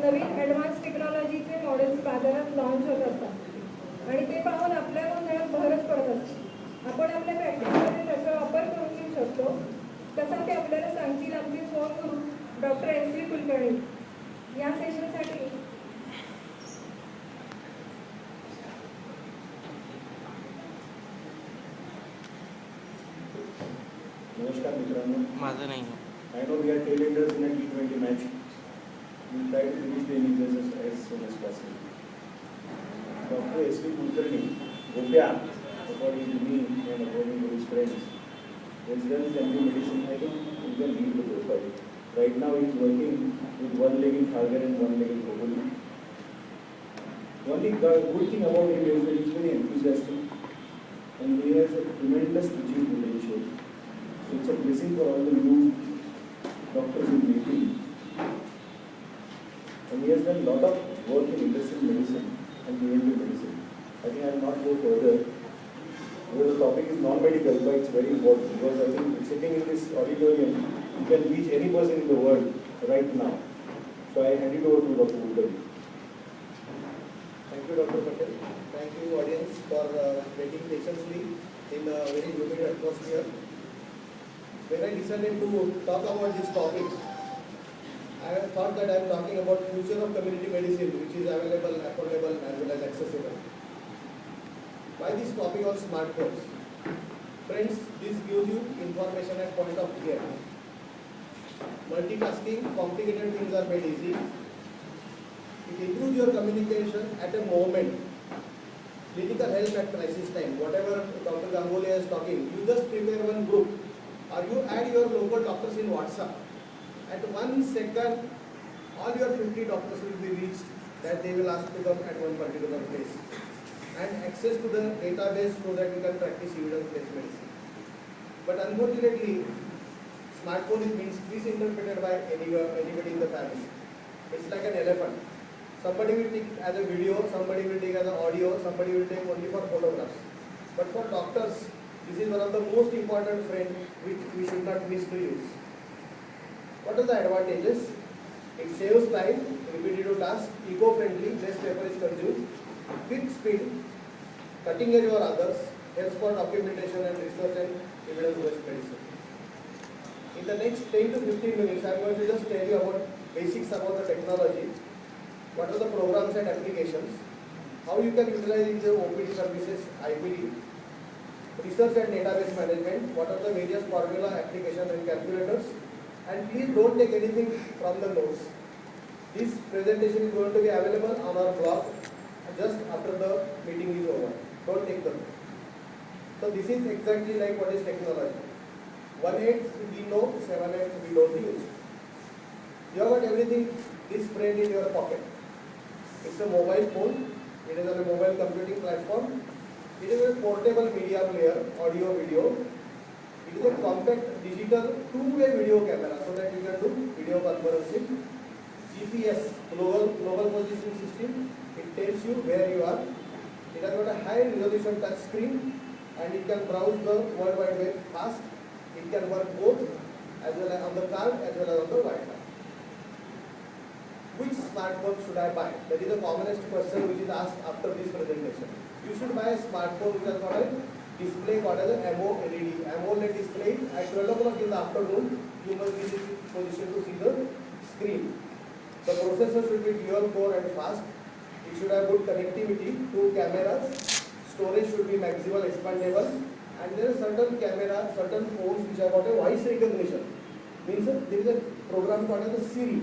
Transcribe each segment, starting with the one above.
नवीन advance टेक्नॉलॉजीचे models बाजारात launch होत असतात आणि ते पाहून आपल्या गोंधळात भरच पडत असते. आपण आपल्या प्रॅक्टिसमध्ये त्याचा वापर करून घेऊ शकतो. तसा ते आपल्याला सांगतील आमचे फोन गुरु डॉक्टर S.V. कुलकर्णी. या सेशनसाठी नमस्कार मित्रांनो. माझं नाही. I know we are tail enders in a T20 match. We'll try to finish the innings as soon as possible. Dr. S.V. Kulkarni, Gopya, according to me and according to his friends, has done his MD medicine. I think you can read the profile. Right now he is working with one leg in Kharghar and one leg in Khopoli. Only good thing about him is that he is very enthusiastic and he has a tremendous teaching potential. So it's a blessing for all the new doctors in meeting. And he has done a lot of work in industrial medicine and behavioral medicine. I think I will not go further. Because the topic is non-medical, but it's very important because I think sitting in this auditorium, you can reach any person in the world right now. So I hand it over to Dr. Kulkarni. Thank you, Dr. Patel. Thank you, audience, for waiting patiently in a very humid atmosphere. When I decided to talk about this topic, I thought that I am talking about future of community medicine, which is available, affordable, as well as accessible. Why this topic on smartphones? Friends, this gives you information at point of care. Multitasking, complicated things are made easy. It improves your communication at a moment. Clinical help at crisis time. Whatever Dr. Ganguly is talking, you just prepare one group or you add your local doctors in WhatsApp. At 1 second, all your 50 doctors will be reached that they will ask to come at one particular place. And access to the database so that you can practice evidence-based medicine. But unfortunately, smartphone is misinterpreted by anybody in the family. It's like an elephant. Somebody will take as a video, somebody will take as an audio, somebody will take only for photographs. But for doctors, this is one of the most important friends which we should not miss to use. What are the advantages? It saves time, repetitive tasks, eco-friendly, less paper is consumed, quick speed, cutting edge for others, helps for documentation and research and evidence-based medicine. In the next 10 to 15 minutes, I am going to just tell you about basics about the technology, what are the programs and applications, how you can utilize in the OPD services, IPD, research and database management, what are the various formula, applications and calculators, and please don't take anything from the notes. This presentation is going to be available on our blog just after the meeting is over. Don't take the notes. So this is exactly like what is technology. 1/8 we know, 7/8 we don't use. You have got everything, this friend in your pocket. It's a mobile phone, it is on a mobile computing platform. It is a portable media player, audio, video. It is a compact digital two-way video camera so that you can do video conferencing. GPS, global positioning system. It tells you where you are. It has got a high resolution touch screen and it can browse the World Wide Web fast. It can work both as well as on the card as well as on the Wi-Fi. Which smartphone should I buy? That is the commonest question which is asked after this presentation. You should buy a smartphone which has got a display called as an AMOLED display. At 12 o'clock in the afternoon, you must be in position to see the screen. The processor should be dual core and fast. It should have good connectivity, 2 cameras. Storage should be maximal expandable. And there is certain camera, certain phones which have got a voice recognition. Means there is a program called as Siri.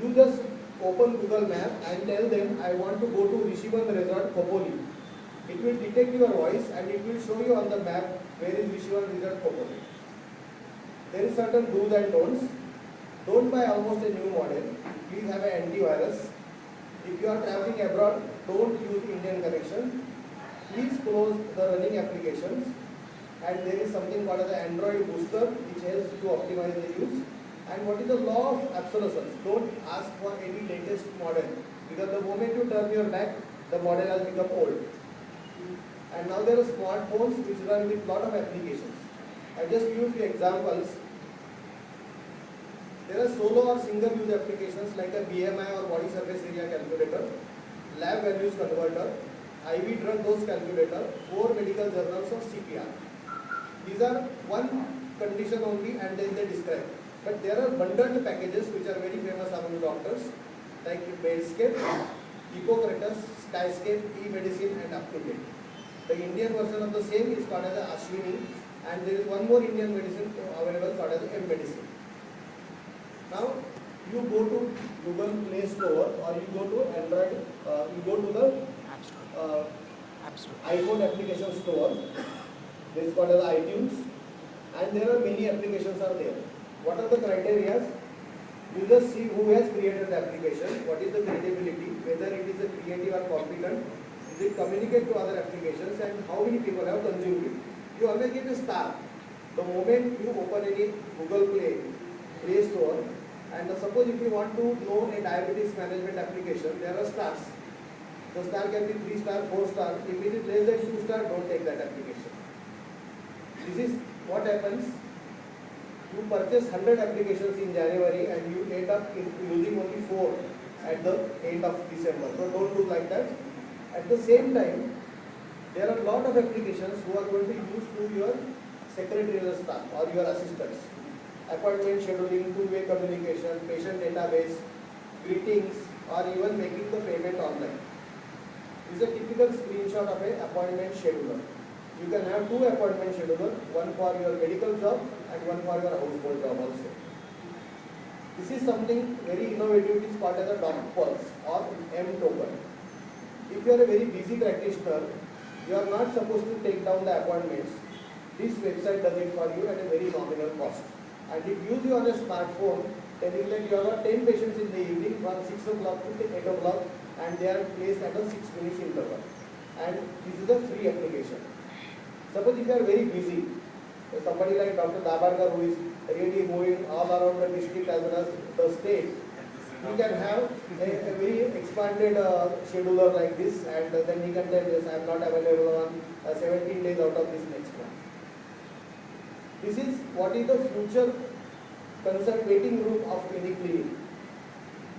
You just open Google Map and tell them, I want to go to Rishivan Resort, Khopoli. It will detect your voice and it will show you on the map where is Rishivan Resort, Khopoli. There is certain do's and don'ts. Don't buy almost a new model. Please have an antivirus. If you are traveling abroad, don't use Indian connection. Please close the running applications. And there is something called as the Android booster which helps to optimize the use. And what is the law of obsolescence? Don't ask for any latest model because the moment you turn your back, the model has become old. And now there are smartphones which run with lot of applications. I just give you few examples. There are solo or single use applications like a BMI or body surface area calculator, lab values converter, IV drug dose calculator, core medical journals or CPR. These are one condition only and then they describe. But there are bundled packages which are very famous among doctors like Medscape, Hippocrates, Skyscape, e-medicine and UpToDate. The Indian version of the same is called as Ashwini, and there is one more Indian medicine available called as M-Medicine. Now you go to Google Play Store or you go to Android, you go to the App Store. iPhone application store. This is called as iTunes, and there are many applications are there. What are the criteria? You just see who has created the application, what is the credibility, whether it is a creative or competent, does it communicate to other applications, and how many people have consumed it. You always give a star. The moment you open any Google Play Store, and suppose if you want to know a diabetes management application, there are stars. The star can be 3 star, 4 star. If it is less than 2 star, don't take that application. This is what happens. You purchase 100 applications in January and you end up using only 4 at the end of December. So don't do like that. At the same time, there are a lot of applications who are going to use to your secretarial staff or your assistants. Appointment scheduling, two-way communication, patient database, greetings, or even making the payment online. This is a typical screenshot of an appointment scheduler. You can have 2 appointment schedulers, one for your medical job and one for your household job also. This is something very innovative. It is called as a Doc Pulse or M-token. If you are a very busy practitioner, you are not supposed to take down the appointments. This website does it for you at a very nominal cost. And it gives you on a smartphone telling that you have got 10 patients in the evening from 6 o'clock to 8 o'clock and they are placed at a 6 minutes interval. And this is a free application. Suppose if you are very busy, somebody like Dr. Dabarkar who is really moving all around the district as well as the state, you can have a very expanded scheduler like this, and then you can tell yes, I am not available on 17 days out of this next month. This is what is the future concerned waiting room of any clinic.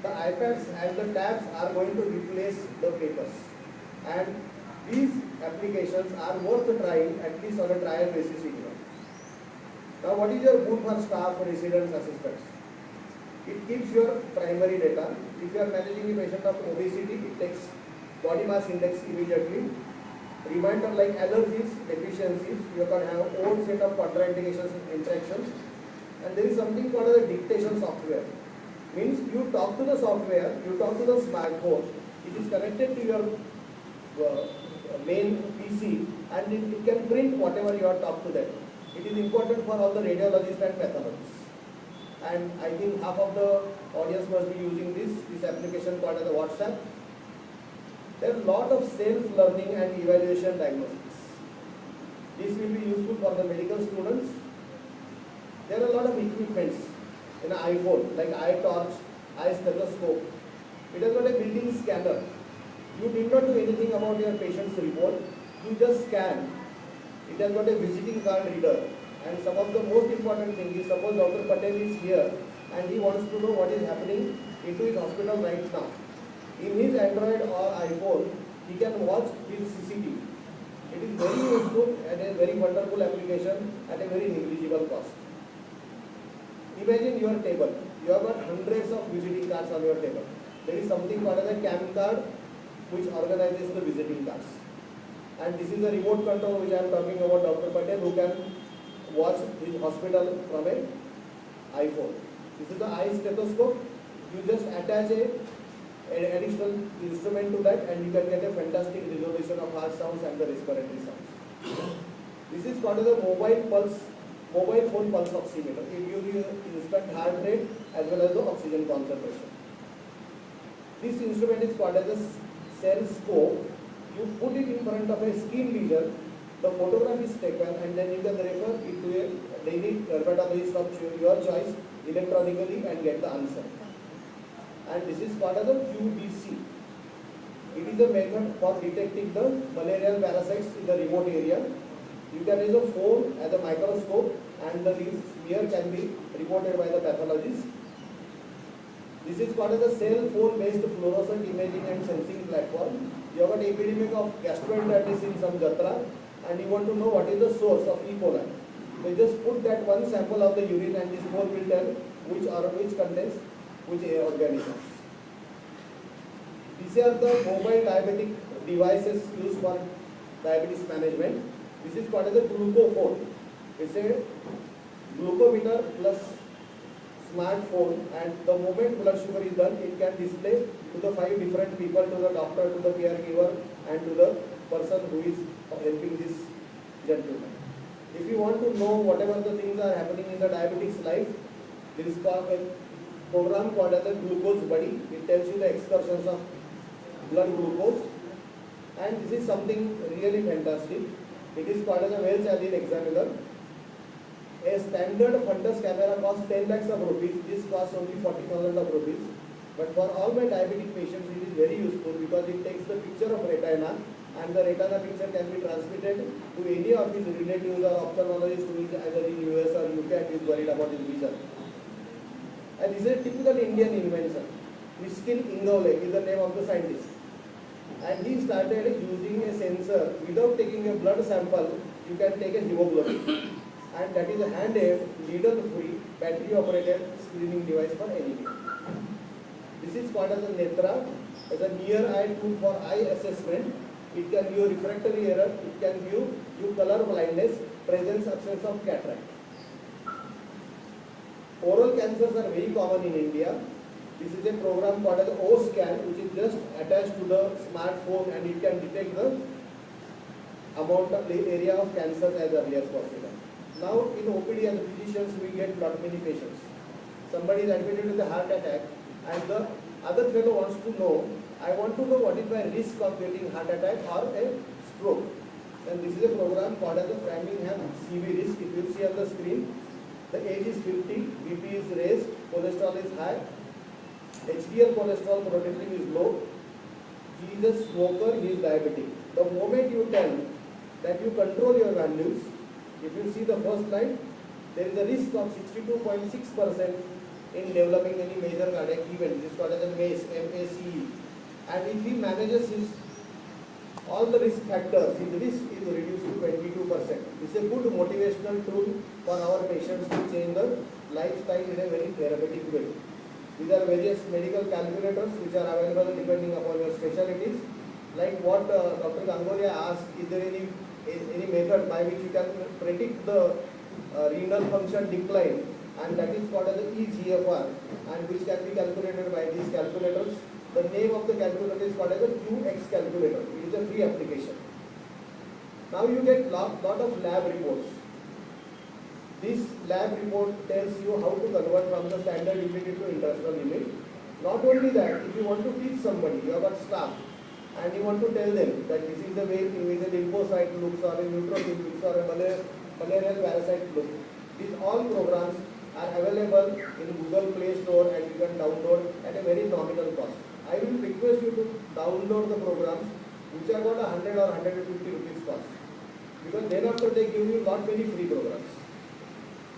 The iPads and the tabs are going to replace the papers, and these applications are worth trying at least on a trial basis in Europe. Now what is your boon for staff, residents, assistants? It keeps your primary data. If you are managing a patient of obesity, it takes body mass index immediately. Reminder like allergies, deficiencies, you can have own set of contraindications and interactions. And there is something called as a dictation software. Means you talk to the software, you talk to the smartphone, it is connected to your main PC and it can print whatever you have talked to them. It is important for all the radiologists and pathologists. And I think half of the audience must be using this application called as a WhatsApp. There are a lot of self-learning and evaluation diagnostics. This will be useful for the medical students. There are a lot of equipments in an iPhone like eye torch, eye stethoscope. It has got a built-in scanner. You did not do anything about your patient's report. You just scan. It has got a visiting card reader. And some of the most important thing is, suppose Dr. Patel is here and he wants to know what is happening into his hospital right now. In his Android or iPhone, he can watch his CCTV. It is very useful and a very wonderful application at a very negligible cost. Imagine your table. You have got hundreds of visiting cards on your table. There is something called as a CAM card which organizes the visiting cards. And this is a remote control which I am talking about, Dr. Patel, who can watch his hospital from an iPhone. This is the eye stethoscope. You just attach an additional instrument to that and you can get a fantastic resolution of heart sounds and the respiratory sounds. This is called as a mobile phone pulse oximeter. It gives you instant heart rate as well as the oxygen concentration. This instrument is called as a cell scope. You put it in front of a skin lesion, the photograph is taken and then you can refer it to a daily dermatologist of your choice electronically and get the answer. And this is called as a QBC. It is a method for detecting the malarial parasites in the remote area. You can use a phone as a microscope and the smear can be reported by the pathologist. This is called as a cell phone based fluorescent imaging and sensing platform. You have an epidemic of gastroenteritis in some jatra and you want to know what is the source of E. coli. So you just put that one sample of the urine and this phone will tell which contains which organisms. These are the mobile diabetic devices used for diabetes management. This is called as a glucophone. It's a glucometer plus smartphone, and the moment blood sugar is done, it can display to the 5 different people, to the doctor, to the caregiver, and to the person who is helping this gentleman. If you want to know whatever the things are happening in the diabetic's life, there is a program called as a Glucose Buddy. It tells you the excursions of blood glucose, and this is something really fantastic. It is called as a Wells Allyn Examiner. A standard fundus camera costs 10 lakhs of rupees. This costs only 40,000 of rupees. But for all my diabetic patients, it is very useful because it takes the picture of retina, and the retina picture can be transmitted to any of his relatives or ophthalmologist who is either in US or UK and is worried about his vision. And this is a typical Indian invention. Miskin Ingole is the name of the scientist. And he started using a sensor. Without taking a blood sample, you can take a hemoglobin. And that is a handheld, needle-free, battery-operated screening device for anemia. This is called as a Netra, as a near-eye tool for eye assessment. It can give refractory error, it can give you color blindness, presence, absence of cataract. Oral cancers are very common in India. This is a program called as O-Scan, which is just attached to the smartphone, and it can detect the amount of the area of cancer as early as possible. Now in OPD as physicians, we get lot many patients. Somebody is admitted with a heart attack, and the other fellow wants to know, I want to know what is my risk of getting heart attack or a stroke. And this is a program called as the Framingham CV risk. If you see on the screen, the age is 50, BP is raised, cholesterol is high, HDL cholesterol protecting is low, he is a smoker, he is diabetic. The moment you tell that you control your values, if you see the first line, there is a risk of 62.6% in developing any major cardiac event. This is called as a MACE, M-A-C-E. And if he manages his all the risk factors, his risk is reduced to 22%. This is a good motivational tool for our patients to change the lifestyle in a very therapeutic way. These are various medical calculators which are available depending upon your specialties. Like what Dr. Gangolia asked, is there any method by which you can predict the renal function decline, and that is called as the eGFR, and which can be calculated by these calculators. The name of the calculator is called as a QX calculator. It is a free application. Now you get lot of lab reports. This lab report tells you how to convert from the standard limit into international limit. Not only that, if you want to teach somebody, you have got staff, and you want to tell them that this is the way a lymphocyte looks, or a neutrophil looks, or a malarial parasite looks. These all programs are available in Google Play Store, and you can download at a very nominal cost. I will request you to download the programs which are about 100 or 150 rupees cost, because then after they give you not many free programs.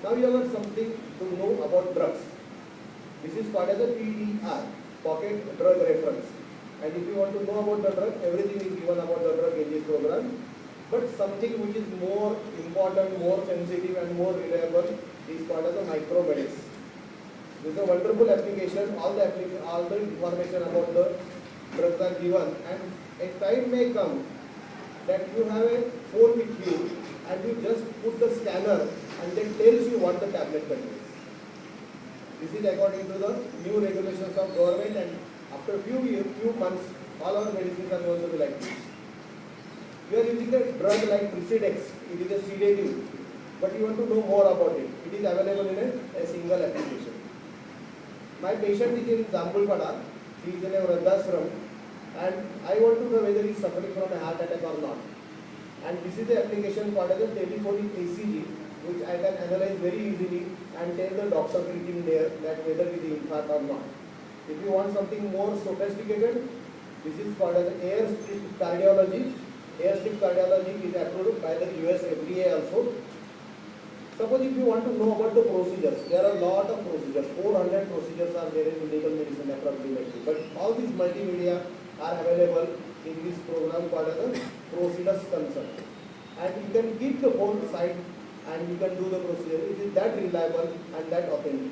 Now you have got something to know about drugs. This is called as a PDR, Pocket Drug Reference. And if you want to know about the drug, everything is given about the drug in this program. But something which is more important, more sensitive and more reliable is called as a Micromedics. This is a wonderful application. All the information about the drugs are given, and a time may come that you have a phone with you and you just put the scanner and then tells you what the tablet contains. This is according to the new regulations of government, and after few months, all our medicines are going to be like this. You are using a drug like Presidex. It is a sedative, but you want to know more about it. It is available in a single application. My patient is in Zambulpada. He is in a Vruddhashram, and I want to know whether he is suffering from a heart attack or not. And this is the application called as a telephonic ECG, which I can analyze very easily and tell the doctor treating there that whether it is infarct or not. If you want something more sophisticated, this is called as airstrip cardiology. Airstrip cardiology is approved by the US FDA also. Suppose if you want to know about the procedures, there are a lot of procedures. 400 procedures are there in legal medicine approximately. But all these multimedia are available in this program called as a Procedures Consult. And you can keep the whole site and you can do the procedure. It is that reliable and that authentic.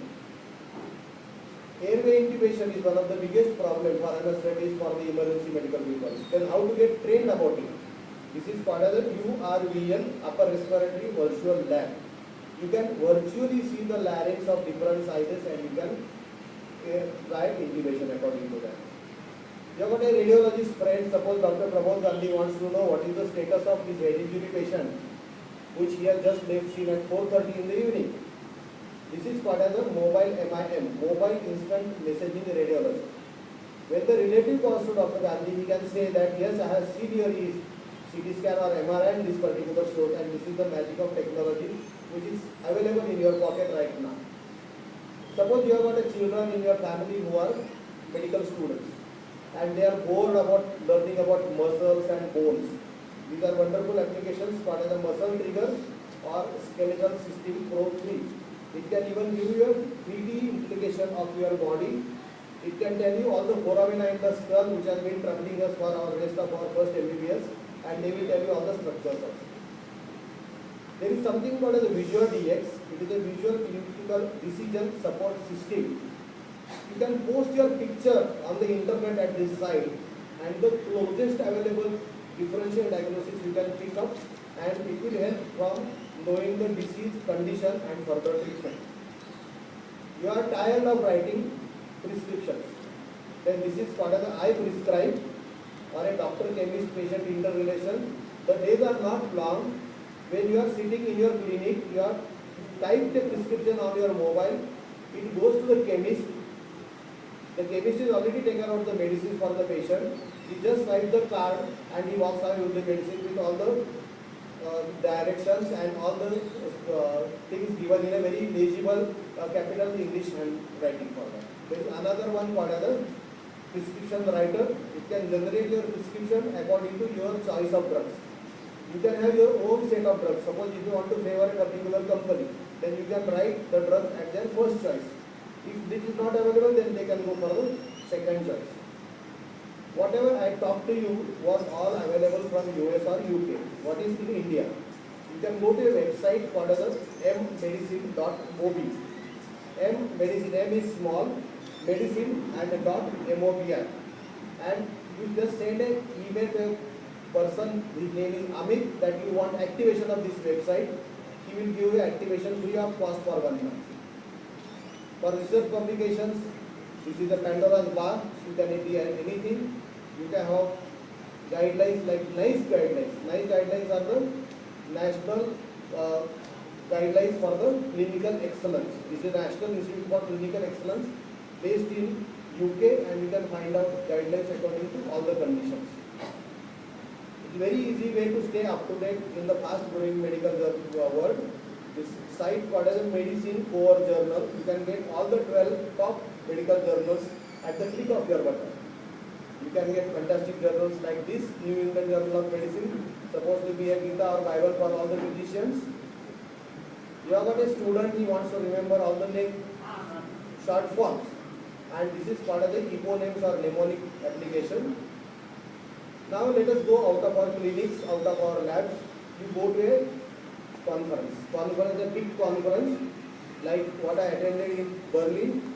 Airway intubation is one of the biggest problems for anesthetists for the emergency medical people. Then how to get trained about it? This is called as a URVL, upper respiratory virtual lab. You can virtually see the larynx of different sizes and you can try intubation according to that. You have got a radiologist friend, suppose Dr. Pramod Gandhi wants to know what is the status of his head injury patient, which he has just left scene at 4:30 in the evening. This is called as a mobile MIM, mobile instant messaging radiology. When the relative comes to Dr. Gandhi, he can say that yes, I have seen your CT scan or MRI in this particular shows, and this is the magic of technology which is available in your pocket right now. Suppose you have got a children in your family who are medical students and they are bored about learning about muscles and bones. These are wonderful applications called as a muscle trigger or skeletal system Pro 3. It can even give you a 3D implication of your body. It can tell you all the foramina in the skull which has been troubling us for our rest of our first MBBS, and they will tell you all the structures also. There is something called as a Visual DX. It is a visual clinical decision support system. You can post your picture on the internet at this site, and the closest available differential diagnosis you can pick up, and it will help from knowing the disease condition and further treatment. You are tired of writing prescriptions, then this is called as an I prescribe or a doctor chemist patient interrelation. The days are not long when you are sitting in your clinic, you are typed a prescription on your mobile, it goes to the chemist. The chemist is already taken out the medicines for the patient. He just writes the card and he walks away with the medicine with all the directions and all the things given in a very legible capital English handwriting format. There is another one called as a prescription writer. It can generate your prescription according to your choice of drugs. You can have your own set of drugs. Suppose if you want to favor a particular company, then you can write the drugs at their first choice. If this is not available, then they can go for the second choice. Whatever I talked to you was all available from US or UK. What is in India? You can go to a website called as mmedicine.mob. M-medicine, M is small, medicine and .mobi. And you just send an email to a person, his name is Amit, that you want activation of this website. He will give you activation free of cost for 1 month. For research publications, this is the Pandora's box. You can edit anything. You can have guidelines like NICE guidelines. NICE guidelines are the national guidelines for the clinical excellence. This is the National Institute for Clinical Excellence based in UK, and you can find out guidelines according to all the conditions. It's a very easy way to stay up to date in the fast growing medical world. This site called as a Medicine Core Journal. You can get all the 12 top medical journals at the click of your button. You can get fantastic journals like this, New England Journal of Medicine, supposed to be a Gita or Bible for all the physicians. You have got a student, he wants to remember all the name short forms, and this is called as the eponyms or mnemonic application. Now let us go out of our clinics, out of our labs. You go to a conference. Conference, a big conference like what I attended in Berlin.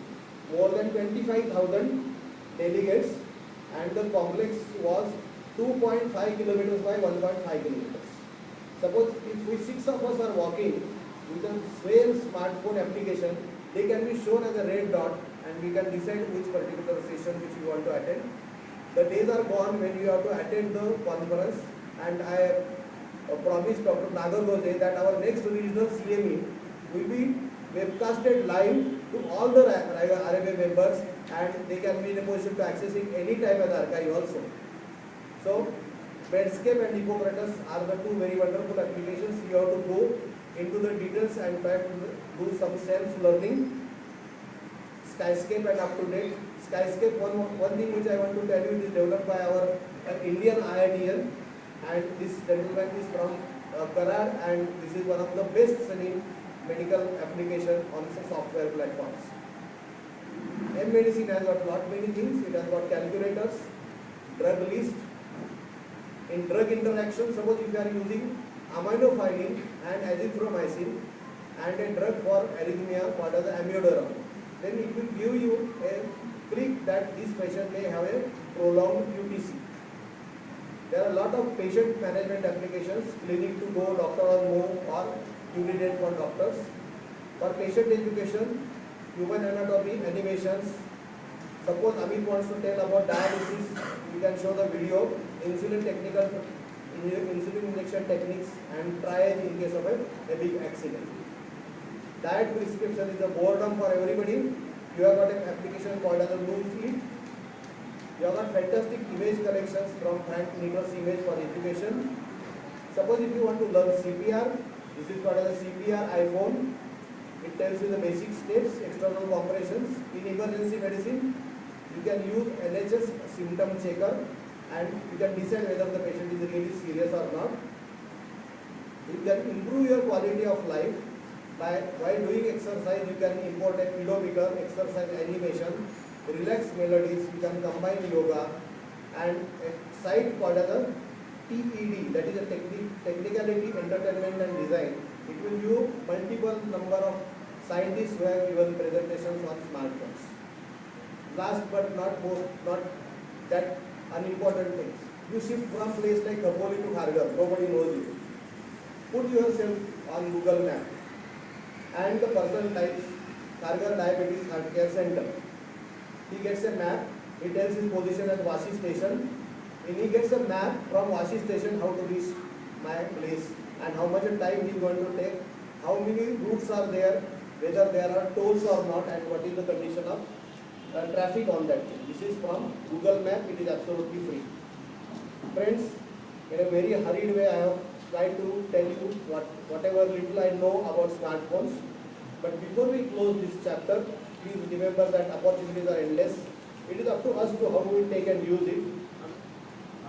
More than 25,000 delegates, and the complex was 2.5 kilometers by 1.5 kilometers. Suppose if we 6 of us are walking with a same smartphone application, they can be shown as a red dot, and we can decide which particular session which we want to attend. The days are gone when you have to attend the conference, and I promised Dr. Nagargoje that our next regional CME will be webcasted live to all the RMA members, and they can be in a position to access it anytime as archive also. So, Medscape and Hippocrates are the two very wonderful applications. You have to go into the details and try to do some self-learning. Skyscape and UpToDate. Skyscape, one thing which I want to tell you, it is developed by our Indian IITian, and this gentleman is from Karad, and this is one of the best selling medical application on the software platforms. M-Medicine has got lot many things. It has got calculators, drug list. In drug interaction, suppose if you are using aminophylline and azithromycin and a drug for arrhythmia called as amiodarone, then it will give you a prick that this patient may have a prolonged QTC. There are a lot of patient management applications, clinic to go, doctor or move, or ingredient for doctors. For patient education, human anatomy, animations. Suppose Amit wants to tell about dialysis, you can show the video, insulin injection techniques, and triage in case of a big accident. Diet prescription is a boredom for everybody. You have got an application called as a Bloomslit. You have got fantastic image collections from Frank Nichols Image for education. Suppose if you want to learn CPR, this is called as a CPR iPhone. It tells you the basic steps, external compressions. In emergency medicine, you can use NHS symptom checker and you can decide whether the patient is really serious or not. You can improve your quality of life by while doing exercise. You can import a pillow maker, exercise animation, relaxed melodies. You can combine yoga and a site called as a TED, that is a technicality, entertainment and design. It will give multiple number of scientists who have given presentations on smartphones. Last but not that unimportant things. You shift from place like Khopoli to Kharghar, nobody knows you. Put yourself on Google Map and the person types Kharghar Diabetes Heart Care Center. He gets a map, he tells his position at Vashi station, and he gets a map from Vashi station how to reach my place and how much time he is going to take, how many routes are there, whether there are tolls or not, and what is the condition of traffic on that thing. This is from Google Map. It is absolutely free. Friends, in a very hurried way, I have tried to tell you whatever little I know about smartphones. But before we close this chapter, please remember that opportunities are endless. It is up to us to how we take and use it.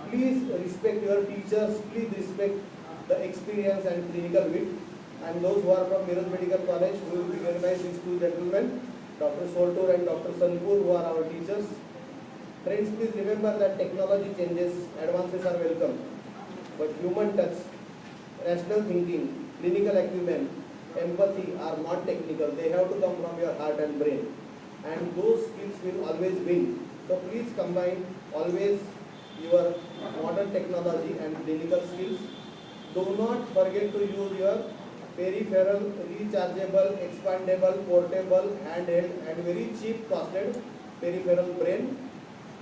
Please respect your teachers. Please respect the experience and clinical wit. And those who are from Miraj Medical College, we will recognize these two gentlemen, Dr. Soltur and Dr. Sanpur, who are our teachers. Friends, please remember that technology changes, advances are welcome. But human touch, rational thinking, clinical acumen, empathy are not technical. They have to come from your heart and brain. And those skills will always win. So please combine always your modern technology and clinical skills. Do not forget to use your peripheral, rechargeable, expandable, portable, handheld and very cheap costed peripheral brain.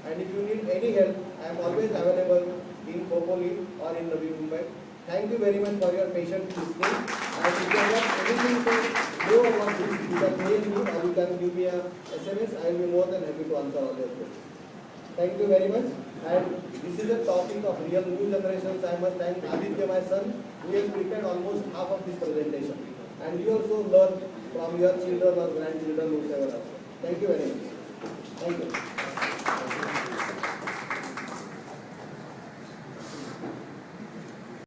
And if you need any help, I am always available in Khopoli or in Navi Mumbai. Thank you very much for your patient listening. And if you have anything to know about this, you can mail me or you can give me a SMS. I will be more than happy to answer all your questions. Thank you very much. And this is a topic of real new generations. I must thank Aditya, my son, who has prepared almost half of this presentation. And you also learn from your children or grandchildren, whoever else. Thank you very much. Thank you.